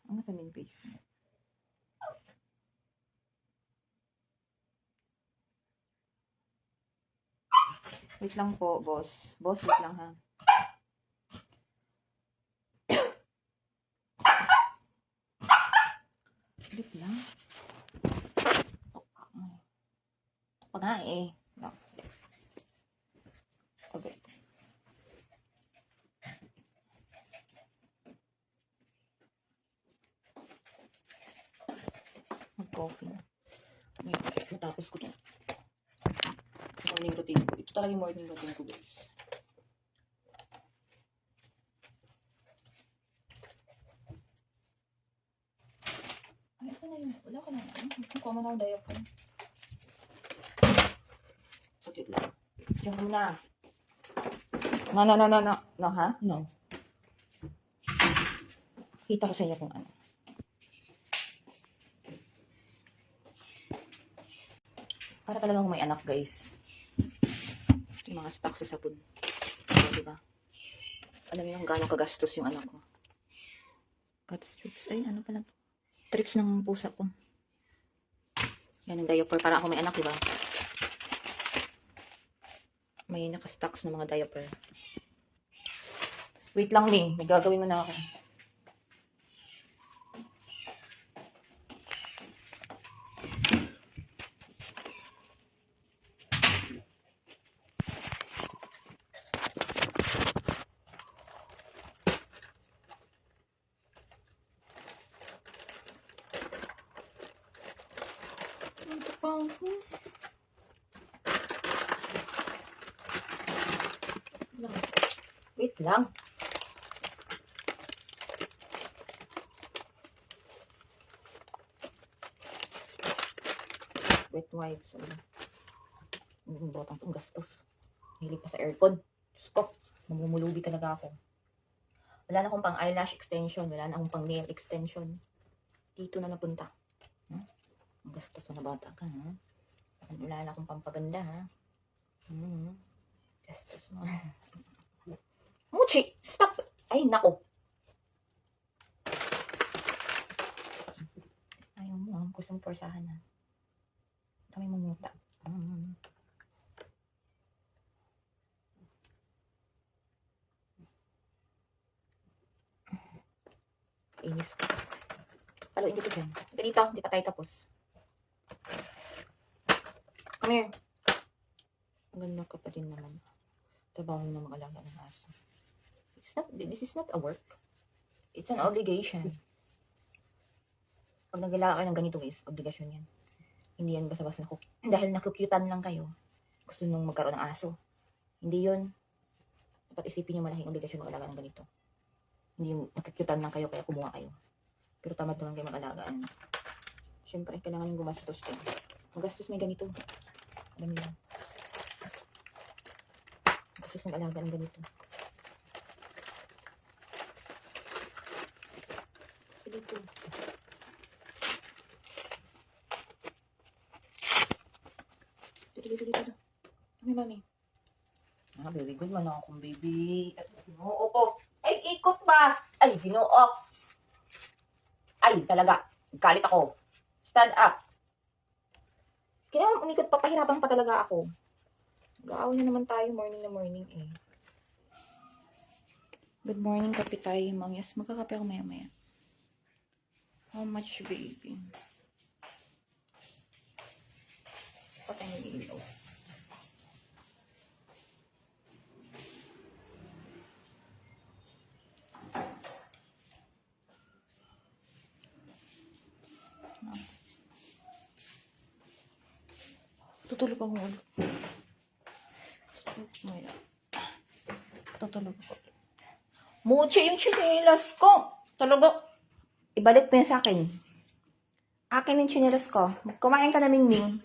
Ang nasa main page ko. Wait lang po, boss. Boss, wait lang ha. Wait lang. Ito pa nga eh. No. Okay. Mag-coffee na. Matapos ko to. Morning routine ko. Ito talaga yung morning routine ko, guys. Ay, ito na yun. Wala ka na. Nakuha mo na akong diaphragm. Sakit lang. Diyan mo na. No, ha? No. Kita ko sa inyo kung ano. Para talagang may anak, guys. Ito yung mga stocks sa sabon. Diba? Alam niyo kung gaano kagastos yung anak ko. Cut strips. Ay, ano pala to? Tricks ng pusa ko. Yan ang diaper. Para ako may anak, diba? May nakastocks ng mga diaper. Wait lang, Ming. May gagawin mo na ako. Ito pa ako. Wait lang. Wet wipes. Ang botang itong gastos. Hilig pa sa aircon. Diyos ko. Mamumulubi talaga ako. Wala na akong pang eyelash extension. Wala na akong pang nail extension. Dito na napunta. Ang gastos mo na bata ka, ha? Wala na akong pampaganda, ha? Gastos mo. Muchi! Stop! Ay, nako. Ayaw mo, ha? Gustong porsahan, ha? Kami mamuta. Inis ka. Paluin dito dyan. Dito, hindi pa tayo tapos. Come here. Ang ganda ka pa din naman. Trabaho na mag-alaga ng aso. This is not a work. It's an obligation. Pag nag-alaga kayo ng ganito guys, obligasyon yan. Hindi yan basta-basta dahil nakukyutan lang kayo. Gusto nung magkaroon ng aso. Hindi yun. Dapat isipin nyo malaking obligasyon mag-alaga ng ganito. Hindi yung nakukyutan lang kayo kaya kumuha kayo. Pero tamad naman kayo mag-alagaan. Siyempre, kailangan yung gumastos kayo. Magastos may ganito. Alam mo yun. Magastos mag-alaga ng ganito. Dito. Dito. Mami. Ah, very good man akong baby. Ay, ginoo ko. Ay, ikot ba? Ay, ginoo. Ay, talaga. Galit ako. Stand up. Kaya umikot pa, pahirapang pa talaga ako. Gaaw na naman tayo morning na morning eh. Good morning, kape tayo, ma'am. Yes, magkakape ako maya-maya. How much, baby? Patay ng ilaw. Tutulog ako ulit. Tutulog ako. Muchi yung chinelas ko. Talaga. Ibalik mo yan sa akin. Akin yung chinelas ko. Kumain ka na, Mingming.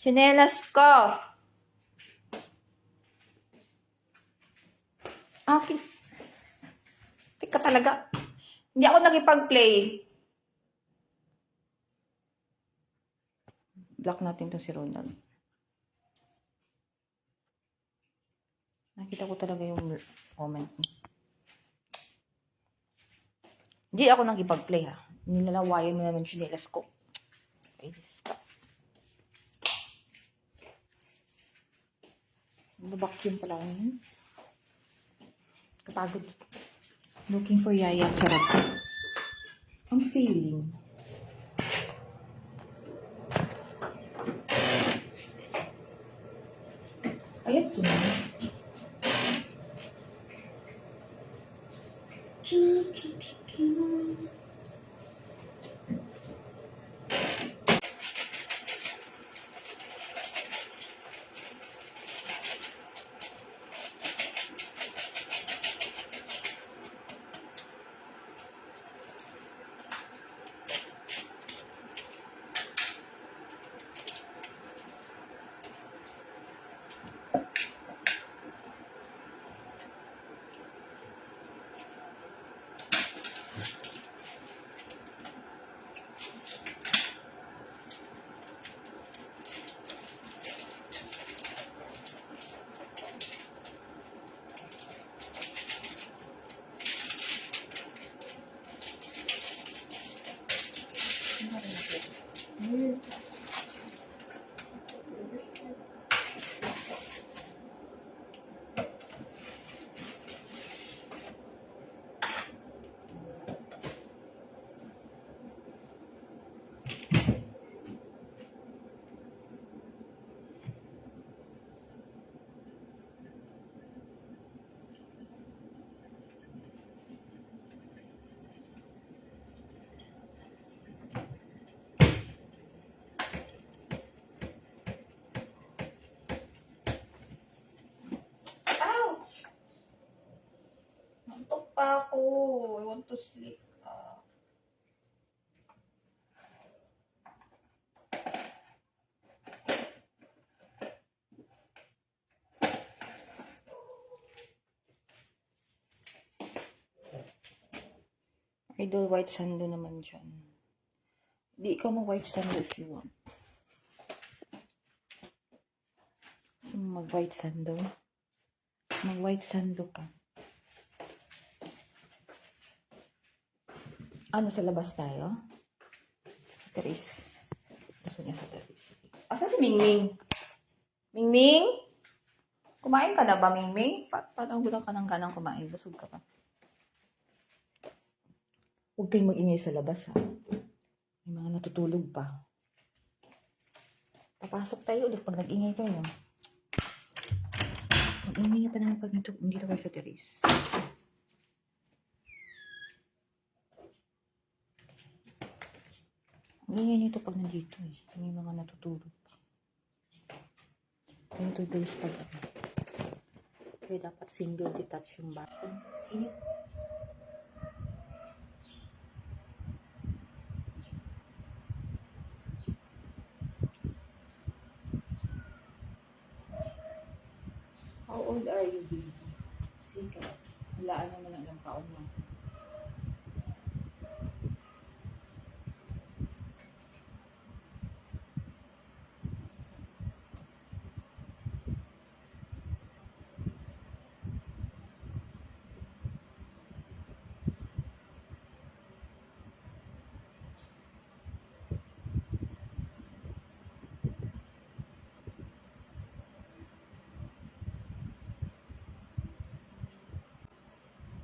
Chinelas ko. Akin. Tika talaga. Hindi ako nakipag-play. Block natin to si Ronald. Nakita ko talaga yung comment. Hindi ako nagipag-play ha. Nilalawayan mo naman chinelas ko. Ay, stop. Babacuum pala ako yun. Kapagod. Looking for yaya. Charot. Ang feeling. Ayat ko na. Ouch! Nantok pa ako. I want to sleep. Idol white sando naman dyan. Di ikaw mo white sando if you want. Mag-white sando. Mag-white sando ka. Ano, sa labas tayo? Teres. Gusto niya sa Teres. Asa si Mingming? Mingming? Kumain ka na ba, Mingming? Parang gulang ka ng ganang kumain. Busog ka pa. Huwag kayong mag-ingay sa labas, ha? May mga natutulog pa. Papasok tayo ulit pag nag-ingay kayo. Mag-ingay pa naman pag dito kayo sa Teres. Ang ingay nito pag nandito, eh. May mga natutulog pa. Ganito guys pag ano. Kaya dapat single detach yung bathroom. Init. How old are you, baby? Sige. Walaan naman ang ilang taon mo.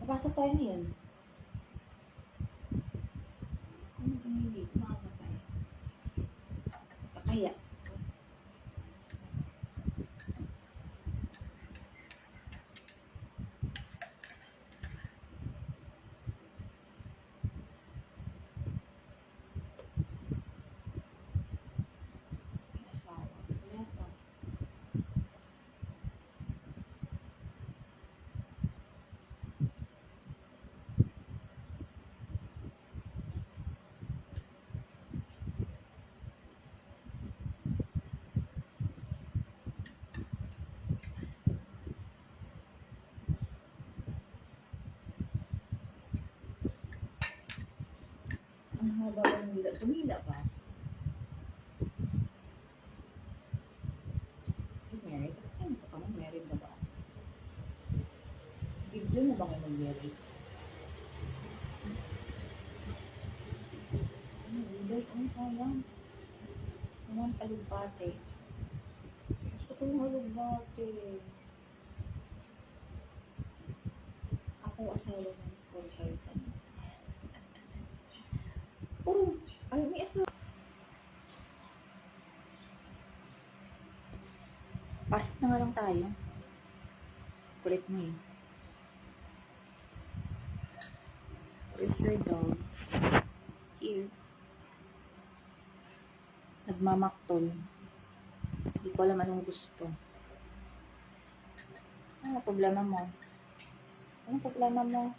Napasok tayo na yun. Ano ba hindi? Maaga pa eh. Kakaya. Asawa. Wala pa. Ang haba ba ng dila? Tumila pa. Ay, married? Ano ito ka mo? Married na ba? Video na ba kayo mag-married? Ay, sayang. Naman alugbate. Gusto ko yung alugbate. Ako asawa ng Fulbrightan. Puro, ay, may asawa. Pasok na nga lang tayo. Kulit mo eh. Where's your dog? Here. Nagmamaktol. Hindi ko alam anong gusto. Ano problema mo? Anong problema mo?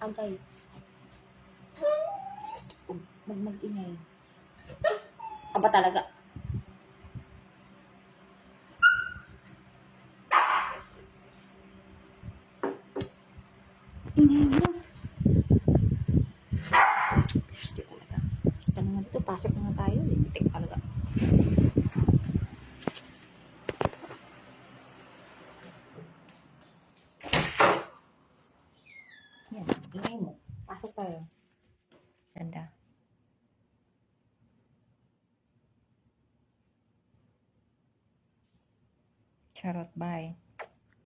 Agay. Stop. Mag-ingay. Aba talaga. Ingay mo. Gusto talaga. Kita naman ito. Pasok na nga tayo. Lintik talaga. Yan. Ingay mo. Pasok tayo. Ganda. Charot. Bye.